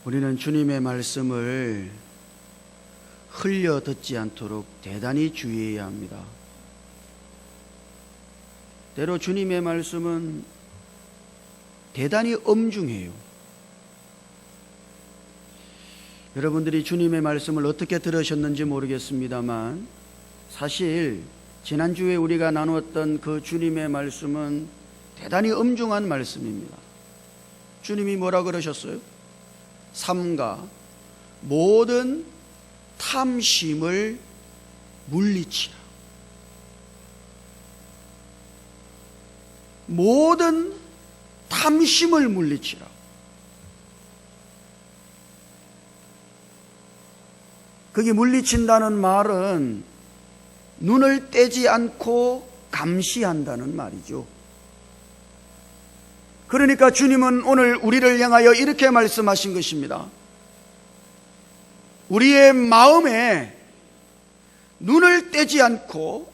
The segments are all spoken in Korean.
우리는 주님의 말씀을 흘려 듣지 않도록 대단히 주의해야 합니다. 때로 주님의 말씀은 대단히 엄중해요. 여러분들이 주님의 말씀을 어떻게 들으셨는지 모르겠습니다만 사실 지난주에 우리가 나누었던 그 주님의 말씀은 대단히 엄중한 말씀입니다. 주님이 뭐라 그러셨어요? 삼가 모든 탐심을 물리치라. 모든 탐심을 물리치라. 그게 물리친다는 말은 눈을 떼지 않고 감시한다는 말이죠. 그러니까 주님은 오늘 우리를 향하여 이렇게 말씀하신 것입니다. 우리의 마음에 눈을 떼지 않고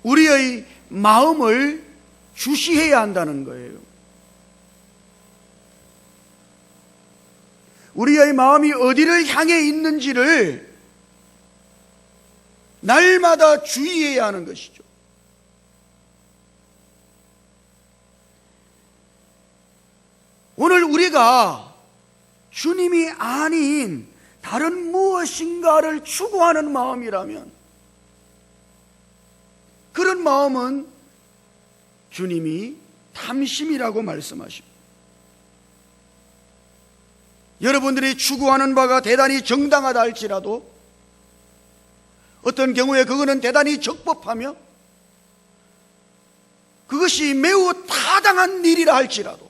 우리의 마음을 주시해야 한다는 거예요. 우리의 마음이 어디를 향해 있는지를 날마다 주의해야 하는 것이죠. 오늘 우리가 주님이 아닌 다른 무엇인가를 추구하는 마음이라면 그런 마음은 주님이 탐심이라고 말씀하십니다. 여러분들이 추구하는 바가 대단히 정당하다 할지라도 어떤 경우에 그거는 대단히 적법하며 그것이 매우 타당한 일이라 할지라도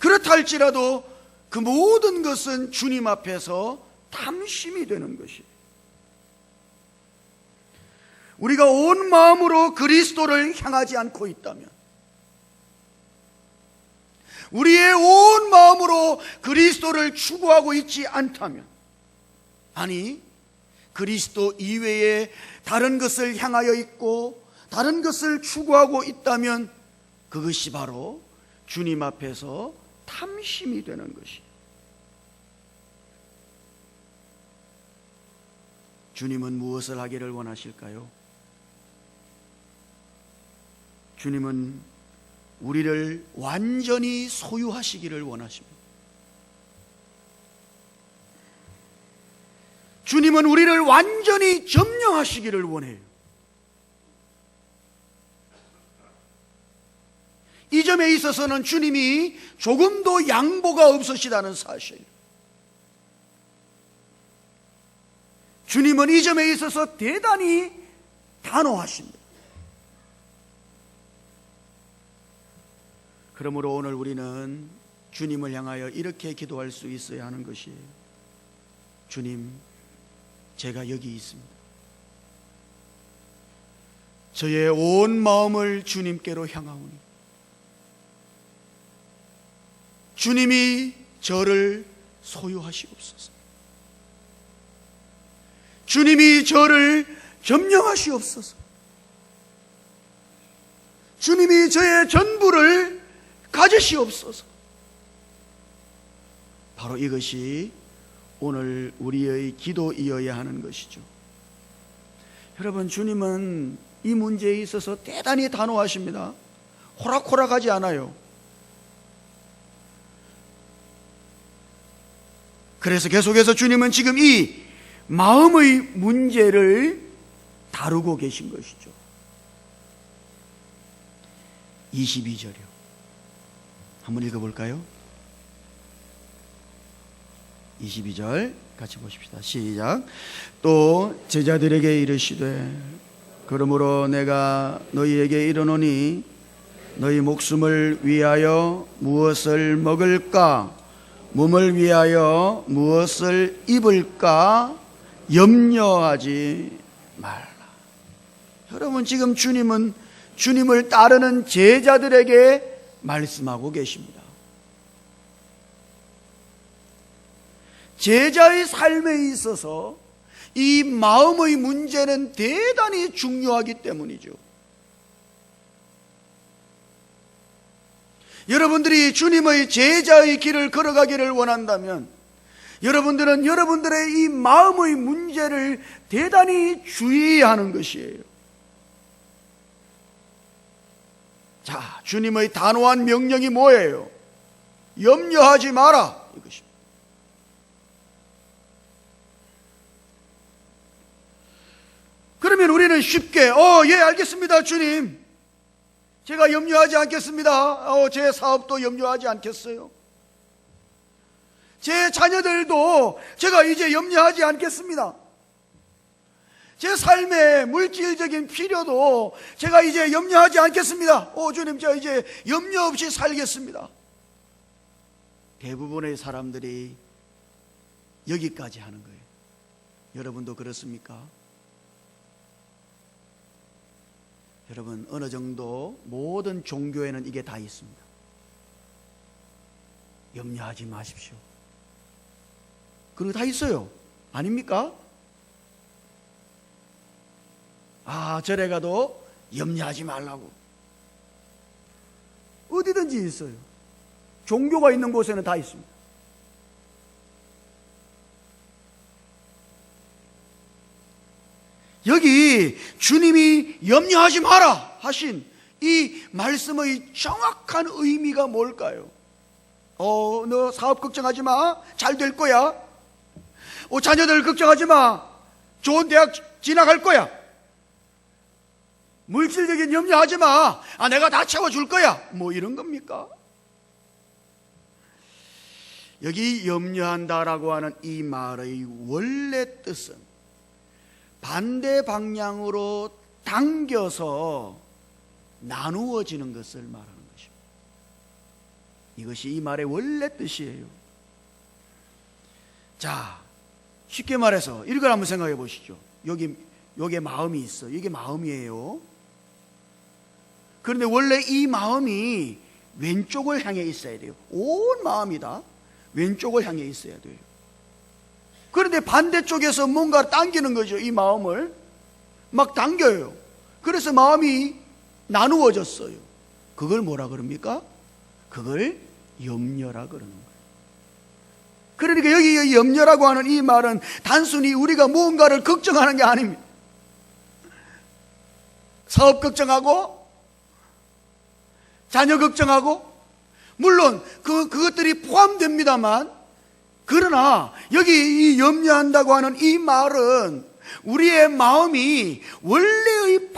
그렇다 할지라도 그 모든 것은 주님 앞에서 탐심이 되는 것이에요. 우리가 온 마음으로 그리스도를 향하지 않고 있다면, 우리의 온 마음으로 그리스도를 추구하고 있지 않다면, 아니 그리스도 이외에 다른 것을 향하여 있고 다른 것을 추구하고 있다면 그것이 바로 주님 앞에서 탐심이 되는 것이에요. 주님은 무엇을 하기를 원하실까요? 주님은 우리를 완전히 소유하시기를 원하십니다. 주님은 우리를 완전히 점령하시기를 원해요. 이 점에 있어서는 주님이 조금도 양보가 없으시다는 사실, 주님은 이 점에 있어서 대단히 단호하십니다. 그러므로 오늘 우리는 주님을 향하여 이렇게 기도할 수 있어야 하는 것이에요. 주님, 제가 여기 있습니다. 저의 온 마음을 주님께로 향하오니 주님이 저를 소유하시옵소서. 주님이 저를 점령하시옵소서. 주님이 저의 전부를 가지시옵소서. 바로 이것이 오늘 우리의 기도이어야 하는 것이죠. 여러분, 주님은 이 문제에 있어서 대단히 단호하십니다. 호락호락하지 않아요. 그래서 계속해서 주님은 지금 이 마음의 문제를 다루고 계신 것이죠. 22절이요. 한번 읽어볼까요? 22절 같이 보십시다. 시작. 또 제자들에게 이르시되 그러므로 내가 너희에게 이르노니 너희 목숨을 위하여 무엇을 먹을까, 몸을 위하여 무엇을 입을까 염려하지 말라. 여러분, 지금 주님은 주님을 따르는 제자들에게 말씀하고 계십니다. 제자의 삶에 있어서 이 마음의 문제는 대단히 중요하기 때문이죠. 여러분들이 주님의 제자의 길을 걸어가기를 원한다면 여러분들은 여러분들의 이 마음의 문제를 대단히 주의하는 것이에요. 자, 주님의 단호한 명령이 뭐예요? 염려하지 마라, 이것입니다. 그러면 우리는 쉽게 예, 알겠습니다, 주님. 제가 염려하지 않겠습니다. 제 사업도 염려하지 않겠어요. 제 자녀들도 제가 이제 염려하지 않겠습니다. 제 삶의 물질적인 필요도 제가 이제 염려하지 않겠습니다. 주님, 제가 이제 염려 없이 살겠습니다. 대부분의 사람들이 여기까지 하는 거예요. 여러분도 그렇습니까? 여러분, 어느 정도 모든 종교에는 이게 다 있습니다. 염려하지 마십시오. 그런 거 다 있어요. 아닙니까? 절에 가도 염려하지 말라고. 어디든지 있어요. 종교가 있는 곳에는 다 있습니다. 여기 주님이 염려하지 마라 하신 이 말씀의 정확한 의미가 뭘까요? 너 사업 걱정하지 마. 잘 될 거야. 자녀들 걱정하지 마. 좋은 대학 진학할 거야. 물질적인 염려하지 마. 내가 다 채워줄 거야. 이런 겁니까? 여기 염려한다라고 하는 이 말의 원래 뜻은 반대 방향으로 당겨서 나누어지는 것을 말하는 것입니다. 이것이 이 말의 원래 뜻이에요. 자, 쉽게 말해서 이걸 한번 생각해 보시죠. 여기에 마음이 있어. 이게 마음이에요. 그런데 원래 이 마음이 왼쪽을 향해 있어야 돼요. 온 마음이다. 왼쪽을 향해 있어야 돼요. 그런데 반대쪽에서 뭔가 당기는 거죠. 이 마음을 막 당겨요. 그래서 마음이 나누어졌어요. 그걸 뭐라 그럽니까? 그걸 염려라 그러는 거예요. 그러니까 여기 염려라고 하는 이 말은 단순히 우리가 무언가를 걱정하는 게 아닙니다. 사업 걱정하고 자녀 걱정하고 물론 그것들이 포함됩니다만, 그러나 여기 이 염려한다고 하는 이 말은 우리의 마음이 원래의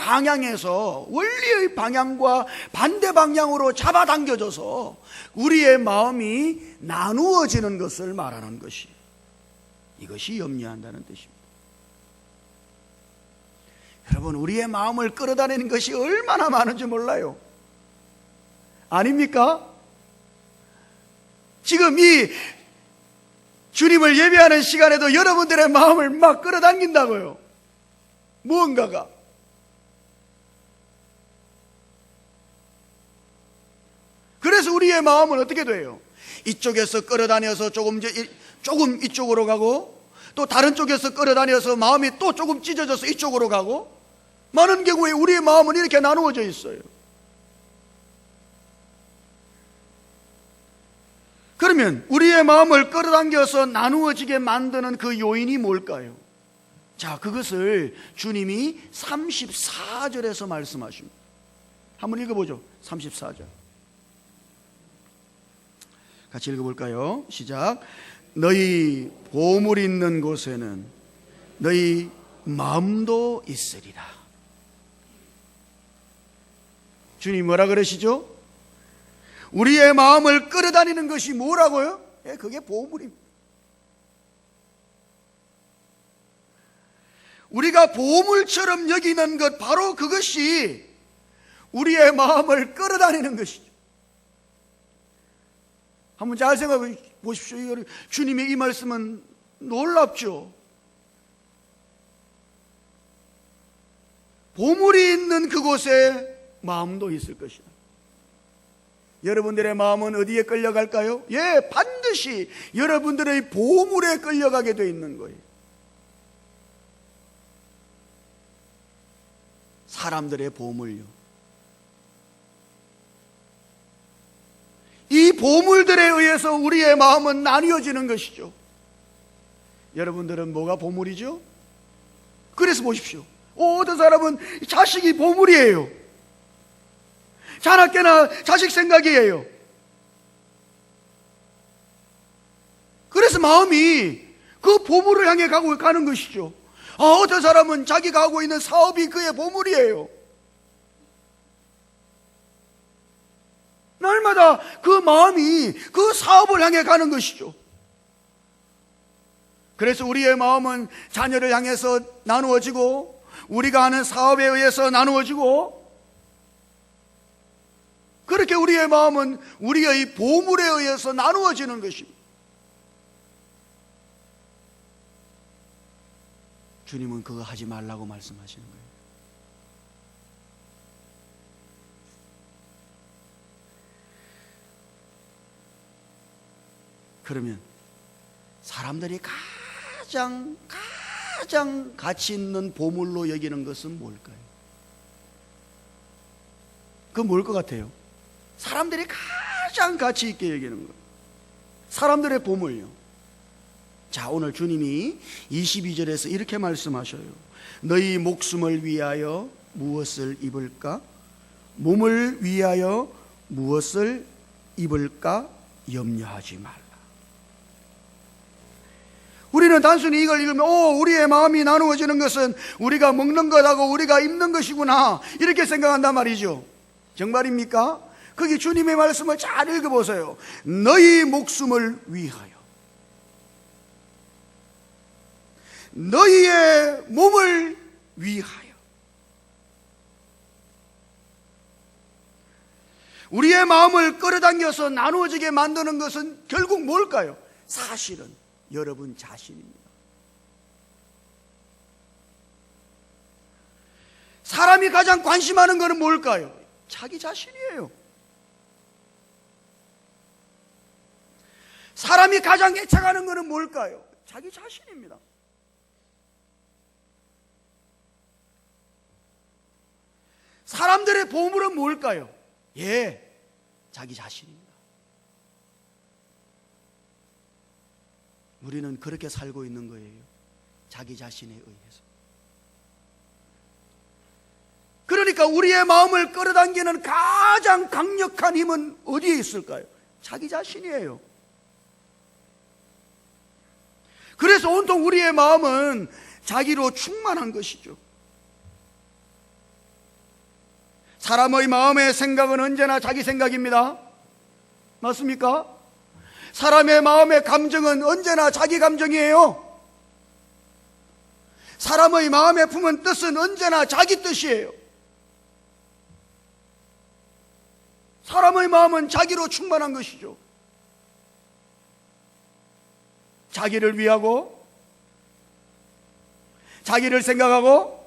방향과 반대 방향으로 잡아당겨져서 우리의 마음이 나누어지는 것을 말하는 것이, 이것이 염려한다는 뜻입니다. 여러분, 우리의 마음을 끌어다니는 것이 얼마나 많은지 몰라요. 아닙니까? 지금 이 주님을 예배하는 시간에도 여러분들의 마음을 막 끌어당긴다고요. 무언가가. 그래서 우리의 마음은 어떻게 돼요? 이쪽에서 끌어다녀서 조금 이쪽으로 가고, 또 다른 쪽에서 끌어다녀서 마음이 또 조금 찢어져서 이쪽으로 가고, 많은 경우에 우리의 마음은 이렇게 나누어져 있어요. 그러면 우리의 마음을 끌어당겨서 나누어지게 만드는 그 요인이 뭘까요? 자, 그것을 주님이 34절에서 말씀하십니다. 한번 읽어보죠. 34절 같이 읽어볼까요? 시작. 너희 보물 있는 곳에는 너희 마음도 있으리라. 주님 뭐라 그러시죠? 우리의 마음을 끌어다니는 것이 뭐라고요? 그게 보물입니다. 우리가 보물처럼 여기는 것, 바로 그것이 우리의 마음을 끌어다니는 것이죠. 한번 잘 생각해 보십시오. 주님의 이 말씀은 놀랍죠. 보물이 있는 그곳에 마음도 있을 것이다. 여러분들의 마음은 어디에 끌려갈까요? 반드시 여러분들의 보물에 끌려가게 되어 있는 거예요. 사람들의 보물요. 보물들에 의해서 우리의 마음은 나뉘어지는 것이죠. 여러분들은 뭐가 보물이죠? 그래서 보십시오. 어떤 사람은 자식이 보물이에요. 자나깨나 자식 생각이에요. 그래서 마음이 그 보물을 향해 가는 것이죠. 어떤 사람은 자기가 하고 있는 사업이 그의 보물이에요. 날마다 그 마음이 그 사업을 향해 가는 것이죠. 그래서 우리의 마음은 자녀를 향해서 나누어지고, 우리가 하는 사업에 의해서 나누어지고, 그렇게 우리의 마음은 우리의 보물에 의해서 나누어지는 것입니다. 주님은 그거 하지 말라고 말씀하시는 거예요. 그러면 사람들이 가장 가치 있는 보물로 여기는 것은 뭘까요? 그건 뭘 것 같아요? 사람들이 가장 가치 있게 여기는 것, 사람들의 보물요. 자, 오늘 주님이 22절에서 이렇게 말씀하셔요. 너희 목숨을 위하여 무엇을 입을까? 몸을 위하여 무엇을 입을까? 염려하지 말라. 우리는 단순히 이걸 읽으면 우리의 마음이 나누어지는 것은 우리가 먹는 것하고 우리가 입는 것이구나, 이렇게 생각한단 말이죠. 정말입니까? 거기 주님의 말씀을 잘 읽어보세요. 너희 목숨을 위하여, 너희의 몸을 위하여. 우리의 마음을 끌어당겨서 나누어지게 만드는 것은 결국 뭘까요? 사실은 여러분 자신입니다. 사람이 가장 관심하는 것은 뭘까요? 자기 자신이에요. 사람이 가장 애착하는 것은 뭘까요? 자기 자신입니다. 사람들의 보물은 뭘까요? 자기 자신입니다. 우리는 그렇게 살고 있는 거예요. 자기 자신에 의해서. 그러니까 우리의 마음을 끌어당기는 가장 강력한 힘은 어디에 있을까요? 자기 자신이에요. 그래서 온통 우리의 마음은 자기로 충만한 것이죠. 사람의 마음의 생각은 언제나 자기 생각입니다. 맞습니까? 사람의 마음의 감정은 언제나 자기 감정이에요. 사람의 마음에 품은 뜻은 언제나 자기 뜻이에요. 사람의 마음은 자기로 충만한 것이죠. 자기를 위하고, 자기를 생각하고,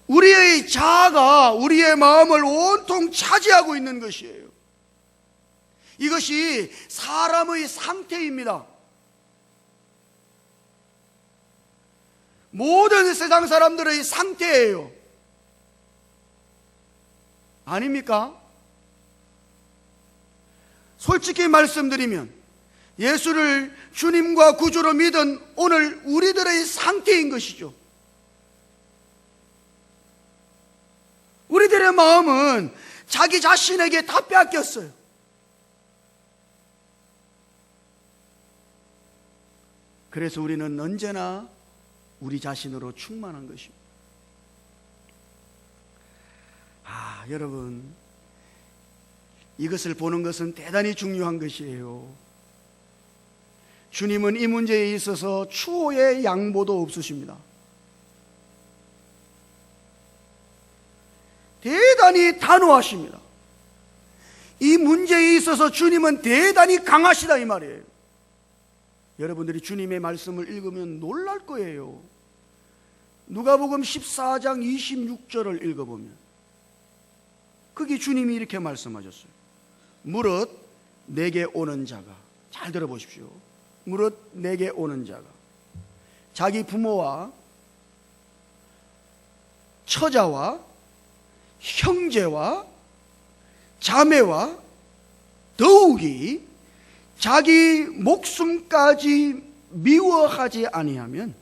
우리의 자아가 우리의 마음을 온통 차지하고 있는 것이에요. 이것이 사람의 상태입니다. 모든 세상 사람들의 상태예요. 아닙니까? 솔직히 말씀드리면 예수를 주님과 구주로 믿은 오늘 우리들의 상태인 것이죠. 우리들의 마음은 자기 자신에게 다 빼앗겼어요. 그래서 우리는 언제나 우리 자신으로 충만한 것입니다. 여러분, 이것을 보는 것은 대단히 중요한 것이에요. 주님은 이 문제에 있어서 추호의 양보도 없으십니다. 대단히 단호하십니다. 이 문제에 있어서 주님은 대단히 강하시다, 이 말이에요. 여러분들이 주님의 말씀을 읽으면 놀랄 거예요. 누가복음 14장 26절을 읽어보면 거기 주님이 이렇게 말씀하셨어요. 무릇 내게 오는 자가, 잘 들어보십시오. 무릇 내게 오는 자가 자기 부모와 처자와 형제와 자매와 더욱이 자기 목숨까지 미워하지 아니하면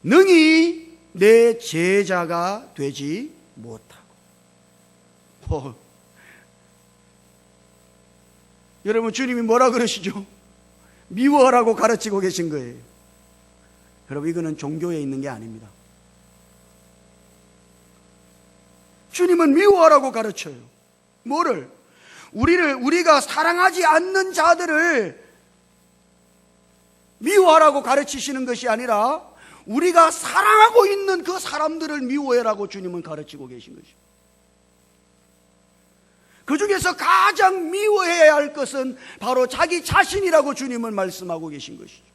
능히 내 제자가 되지 못하고. 여러분, 주님이 뭐라 그러시죠? 미워하라고 가르치고 계신 거예요. 여러분, 이거는 종교에 있는 게 아닙니다. 주님은 미워하라고 가르쳐요. 뭐를? 우리가 사랑하지 않는 자들을 미워하라고 가르치시는 것이 아니라 우리가 사랑하고 있는 그 사람들을 미워해라고 주님은 가르치고 계신 것이죠. 그 중에서 가장 미워해야 할 것은 바로 자기 자신이라고 주님은 말씀하고 계신 것이죠.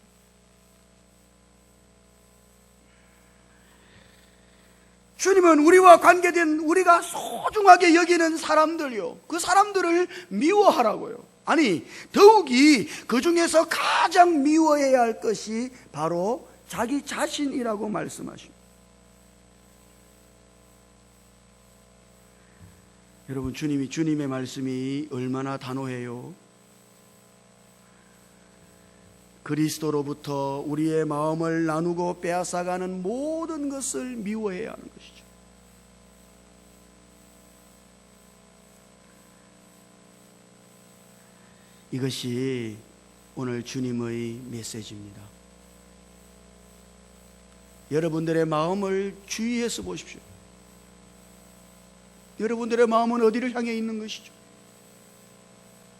주님은 우리와 관계된 우리가 소중하게 여기는 사람들요, 그 사람들을 미워하라고요. 아니, 더욱이 그 중에서 가장 미워해야 할 것이 바로 자기 자신이라고 말씀하십니다. 여러분, 주님의 말씀이 얼마나 단호해요. 그리스도로부터 우리의 마음을 나누고 빼앗아가는 모든 것을 미워해야 하는 것이죠. 이것이 오늘 주님의 메시지입니다. 여러분들의 마음을 주의해서 보십시오. 여러분들의 마음은 어디를 향해 있는 것이죠?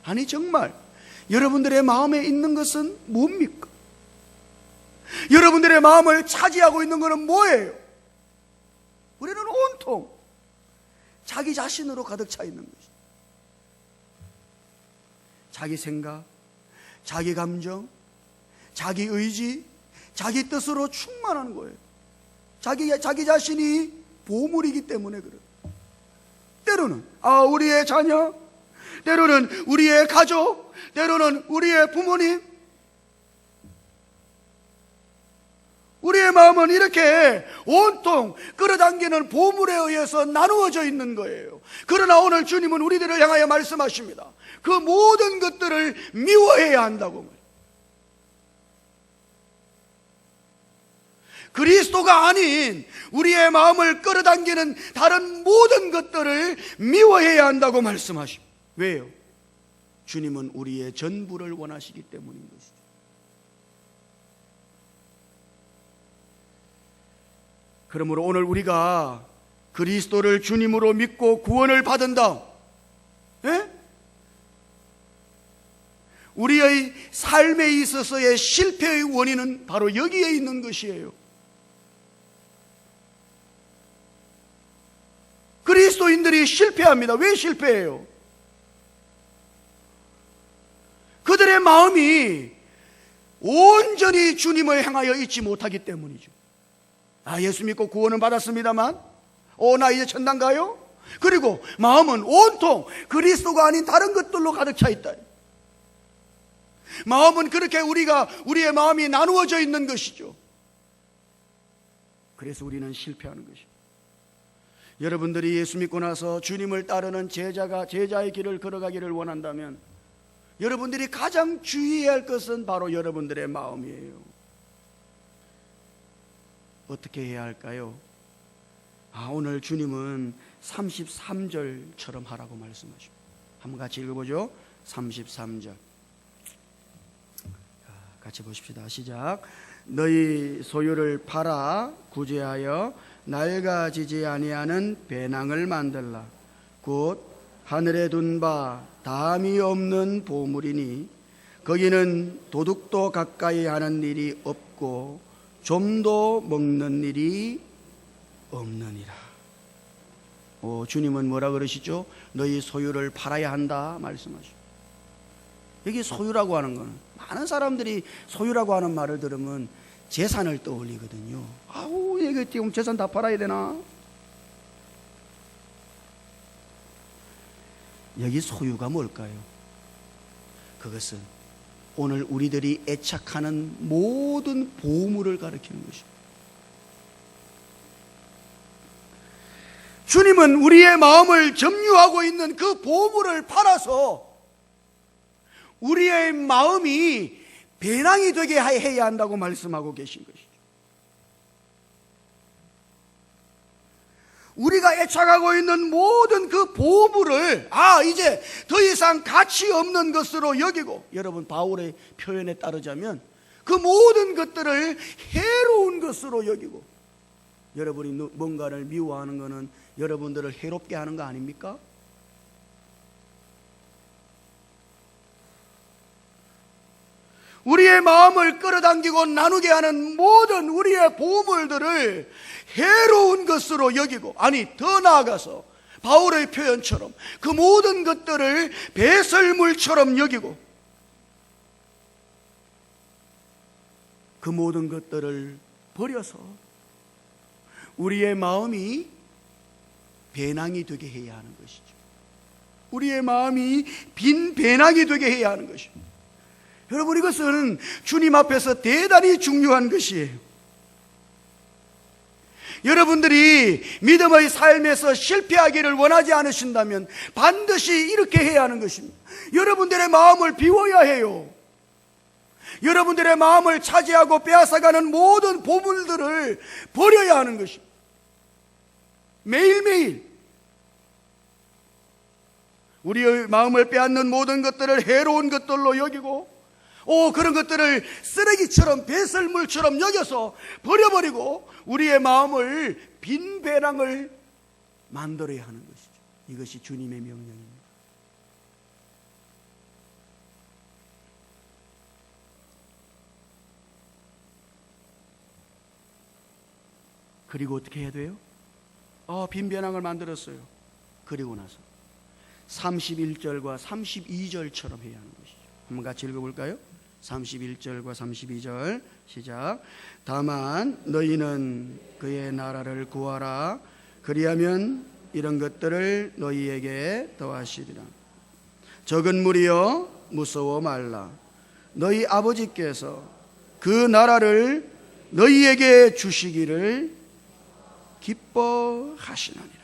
아니, 정말 여러분들의 마음에 있는 것은 뭡니까? 여러분들의 마음을 차지하고 있는 것은 뭐예요? 우리는 온통 자기 자신으로 가득 차 있는 것이죠. 자기 생각, 자기 감정, 자기 의지, 자기 뜻으로 충만한 거예요. 자기 자신이 보물이기 때문에 그래요. 때로는 우리의 자녀, 때로는 우리의 가족, 때로는 우리의 부모님, 우리의 마음은 이렇게 온통 끌어당기는 보물에 의해서 나누어져 있는 거예요. 그러나 오늘 주님은 우리들을 향하여 말씀하십니다. 그 모든 것들을 미워해야 한다고. 그리스도가 아닌 우리의 마음을 끌어당기는 다른 모든 것들을 미워해야 한다고 말씀하십니다. 왜요? 주님은 우리의 전부를 원하시기 때문인 것이죠. 그러므로 오늘 우리가 그리스도를 주님으로 믿고 구원을 받은 다음, 우리의 삶에 있어서의 실패의 원인은 바로 여기에 있는 것이에요. 그리스도인들이 실패합니다. 왜 실패해요? 그들의 마음이 온전히 주님을 향하여 있지 못하기 때문이죠. 예수 믿고 구원은 받았습니다만 나 이제 천당 가요? 그리고 마음은 온통 그리스도가 아닌 다른 것들로 가득 차 있다. 마음은 그렇게 우리의 마음이 나누어져 있는 것이죠. 그래서 우리는 실패하는 것입니다. 여러분들이 예수 믿고 나서 주님을 따르는 제자의 길을 걸어가기를 원한다면 여러분들이 가장 주의해야 할 것은 바로 여러분들의 마음이에요. 어떻게 해야 할까요? 오늘 주님은 33절처럼 하라고 말씀하십니다. 한번 같이 읽어보죠. 33절 같이 보십시다. 시작. 너희 소유를 팔아 구제하여 낡아지지 아니하는 배낭을 만들라. 곧 하늘에 둔 바 담이 없는 보물이니 거기는 도둑도 가까이 하는 일이 없고 좀도 먹는 일이 없느니라. 주님은 뭐라 그러시죠? 너희 소유를 팔아야 한다 말씀하시죠. 여기 소유라고 하는 것은 많은 사람들이 소유라고 하는 말을 들으면 재산을 떠올리거든요. 이게 지금 재산 다 팔아야 되나? 여기 소유가 뭘까요? 그것은 오늘 우리들이 애착하는 모든 보물을 가리키는 것입니다. 주님은 우리의 마음을 점유하고 있는 그 보물을 팔아서 우리의 마음이 배낭이 되게 해야 한다고 말씀하고 계신 것이죠. 우리가 애착하고 있는 모든 그 보물을 이제 더 이상 가치 없는 것으로 여기고, 여러분 바울의 표현에 따르자면 그 모든 것들을 해로운 것으로 여기고, 여러분이 뭔가를 미워하는 것은 여러분들을 해롭게 하는 거 아닙니까? 우리의 마음을 끌어당기고 나누게 하는 모든 우리의 보물들을 해로운 것으로 여기고, 더 나아가서 바울의 표현처럼 그 모든 것들을 배설물처럼 여기고, 그 모든 것들을 버려서 우리의 마음이 배낭이 되게 해야 하는 것이죠. 우리의 마음이 빈 배낭이 되게 해야 하는 것입니다. 여러분, 이것은 주님 앞에서 대단히 중요한 것이에요. 여러분들이 믿음의 삶에서 실패하기를 원하지 않으신다면 반드시 이렇게 해야 하는 것입니다. 여러분들의 마음을 비워야 해요. 여러분들의 마음을 차지하고 빼앗아가는 모든 보물들을 버려야 하는 것입니다. 매일매일 우리의 마음을 빼앗는 모든 것들을 해로운 것들로 여기고, 그런 것들을 쓰레기처럼 배설물처럼 여겨서 버려버리고 우리의 마음을 빈 배낭을 만들어야 하는 것이죠. 이것이 주님의 명령입니다. 그리고 어떻게 해야 돼요? 빈 배낭을 만들었어요. 그리고 나서 31절과 32절처럼 해야 하는 것이죠. 한번 같이 읽어볼까요? 31절과 32절 시작. 다만 너희는 그의 나라를 구하라. 그리하면 이런 것들을 너희에게 더하시리라. 적은 무리여 무서워 말라. 너희 아버지께서 그 나라를 너희에게 주시기를 기뻐하시느니라.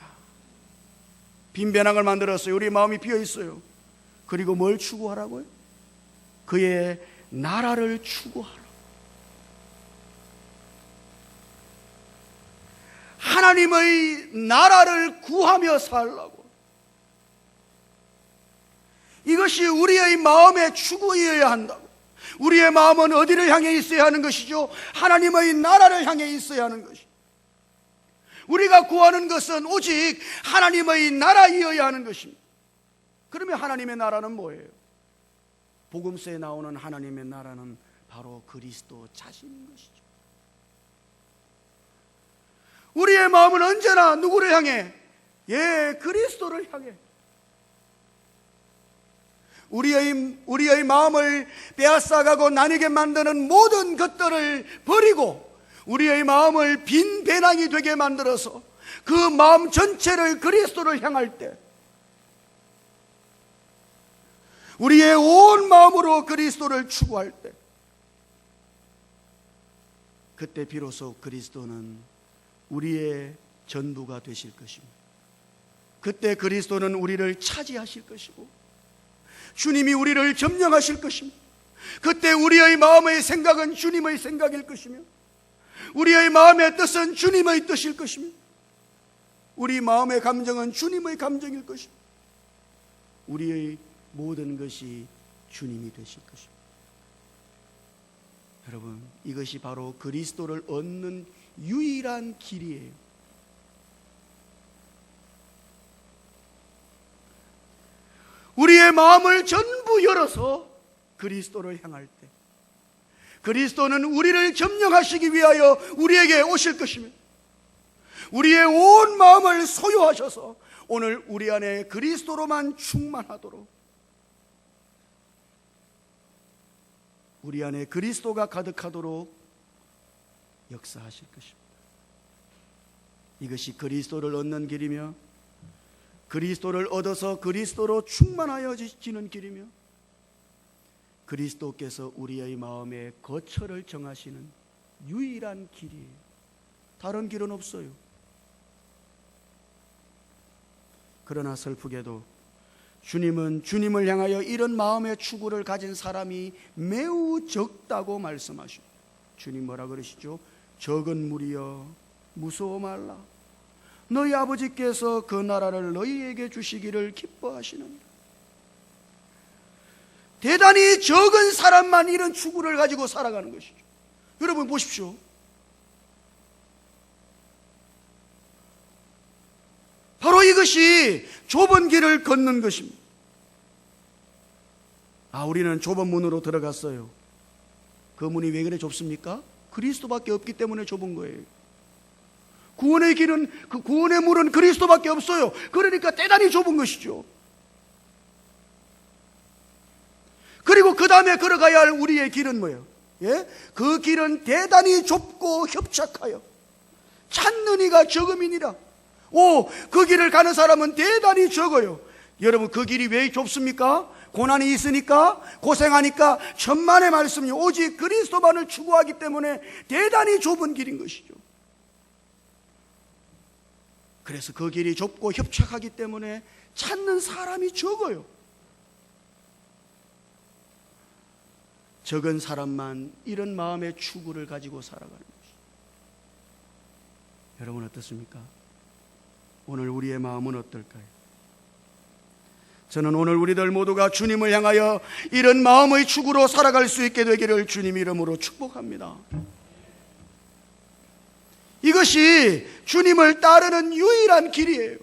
빈 배낭을 만들었어요. 우리 마음이 비어 있어요. 그리고 뭘 추구하라고요? 그의 나라를 추구하라. 하나님의 나라를 구하며 살라고. 이것이 우리의 마음의 추구이어야 한다고. 우리의 마음은 어디를 향해 있어야 하는 것이죠? 하나님의 나라를 향해 있어야 하는 것이죠. 우리가 구하는 것은 오직 하나님의 나라이어야 하는 것입니다. 그러면 하나님의 나라는 뭐예요? 복음서에 나오는 하나님의 나라는 바로 그리스도 자신인 것이죠. 우리의 마음은 언제나 누구를 향해? 그리스도를 향해. 우리의 마음을 빼앗아가고 나뉘게 만드는 모든 것들을 버리고 우리의 마음을 빈 배낭이 되게 만들어서 그 마음 전체를 그리스도를 향할 때, 우리의 온 마음으로 그리스도를 추구할 때, 그때 비로소 그리스도는 우리의 전부가 되실 것입니다. 그때 그리스도는 우리를 차지하실 것이고 주님이 우리를 점령하실 것입니다. 그때 우리의 마음의 생각은 주님의 생각일 것이며 우리의 마음의 뜻은 주님의 뜻일 것입니다. 우리 마음의 감정은 주님의 감정일 것입니다. 우리의 모든 것이 주님이 되실 것입니다. 여러분, 이것이 바로 그리스도를 얻는 유일한 길이에요. 우리의 마음을 전부 열어서 그리스도를 향할 때 그리스도는 우리를 점령하시기 위하여 우리에게 오실 것이며 우리의 온 마음을 소유하셔서 오늘 우리 안에 그리스도로만 충만하도록 우리 안에 그리스도가 가득하도록 역사하실 것입니다. 이것이 그리스도를 얻는 길이며 그리스도를 얻어서 그리스도로 충만하여지는 길이며 그리스도께서 우리의 마음의 거처를 정하시는 유일한 길이에요. 다른 길은 없어요. 그러나 슬프게도 주님은 주님을 향하여 이런 마음의 추구를 가진 사람이 매우 적다고 말씀하시고, 주님 뭐라 그러시죠? 적은 무리여 무서워 말라. 너희 아버지께서 그 나라를 너희에게 주시기를 기뻐하시느니라. 대단히 적은 사람만 이런 추구를 가지고 살아가는 것이죠. 여러분 보십시오. 바로 이것이 좁은 길을 걷는 것입니다. 우리는 좁은 문으로 들어갔어요. 그 문이 왜 그래 좁습니까? 그리스도밖에 없기 때문에 좁은 거예요. 구원의 길은, 그 구원의 문은 그리스도밖에 없어요. 그러니까 대단히 좁은 것이죠. 그리고 그 다음에 걸어가야 할 우리의 길은 뭐예요? 그 길은 대단히 좁고 협착하여 찾는 이가 적음이니라. 그 길을 가는 사람은 대단히 적어요. 여러분, 그 길이 왜 좁습니까? 고난이 있으니까, 고생하니까? 천만의 말씀이 오직 그리스도만을 추구하기 때문에 대단히 좁은 길인 것이죠. 그래서 그 길이 좁고 협착하기 때문에 찾는 사람이 적어요. 적은 사람만 이런 마음의 추구를 가지고 살아가는 것이죠. 여러분 어떻습니까? 오늘 우리의 마음은 어떨까요? 저는 오늘 우리들 모두가 주님을 향하여 이런 마음의 추구로 살아갈 수 있게 되기를 주님 이름으로 축복합니다. 이것이 주님을 따르는 유일한 길이에요.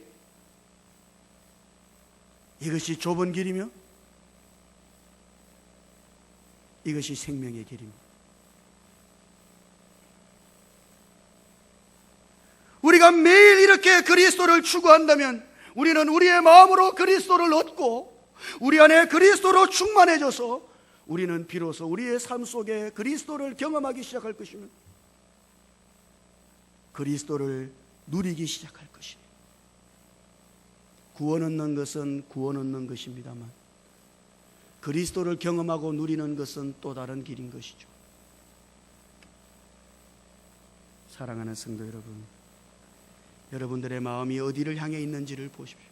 이것이 좁은 길이며 이것이 생명의 길입니다. 우리가 매일 이렇게 그리스도를 추구한다면 우리는 우리의 마음으로 그리스도를 얻고 우리 안에 그리스도로 충만해져서 우리는 비로소 우리의 삶 속에 그리스도를 경험하기 시작할 것이며 그리스도를 누리기 시작할 것이에요. 구원 얻는 것은 구원 얻는 것입니다만 그리스도를 경험하고 누리는 것은 또 다른 길인 것이죠. 사랑하는 성도 여러분, 여러분들의 마음이 어디를 향해 있는지를 보십시오.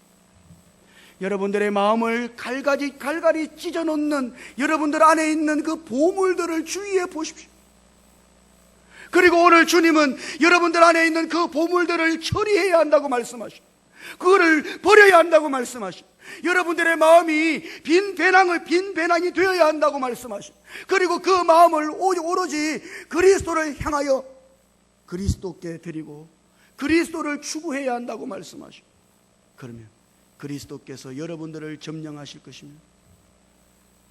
여러분들의 마음을 갈갈이 찢어놓는 여러분들 안에 있는 그 보물들을 주의해 보십시오. 그리고 오늘 주님은 여러분들 안에 있는 그 보물들을 처리해야 한다고 말씀하시고 그거를 버려야 한다고 말씀하시고 여러분들의 마음이 빈 배낭이 되어야 한다고 말씀하시고 그리고 그 마음을 오로지 그리스도를 향하여 그리스도께 드리고 그리스도를 추구해야 한다고 말씀하시고 그러면 그리스도께서 여러분들을 점령하실 것입니다.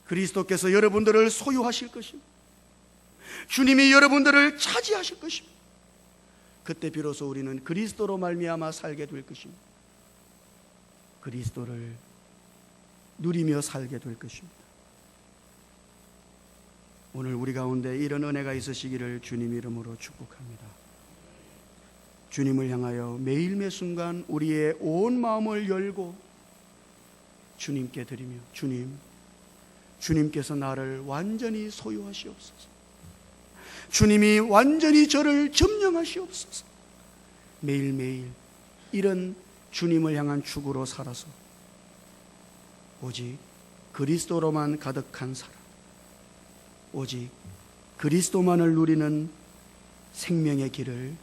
그리스도께서 여러분들을 소유하실 것입니다. 주님이 여러분들을 차지하실 것입니다. 그때 비로소 우리는 그리스도로 말미암아 살게 될 것입니다. 그리스도를 누리며 살게 될 것입니다. 오늘 우리 가운데 이런 은혜가 있으시기를 주님 이름으로 축복합니다. 주님을 향하여 매일 매 순간 우리의 온 마음을 열고 주님께 드리며 주님께서 나를 완전히 소유하시옵소서. 주님이 완전히 저를 점령하시옵소서. 매일매일 이런 주님을 향한 추구로 살아서 오직 그리스도로만 가득한 사람, 오직 그리스도만을 누리는 생명의 길을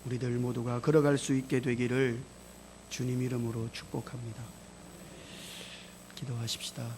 우리들 모두가 걸어갈 수 있게 되기를 주님 이름으로 축복합니다. 기도하십시다.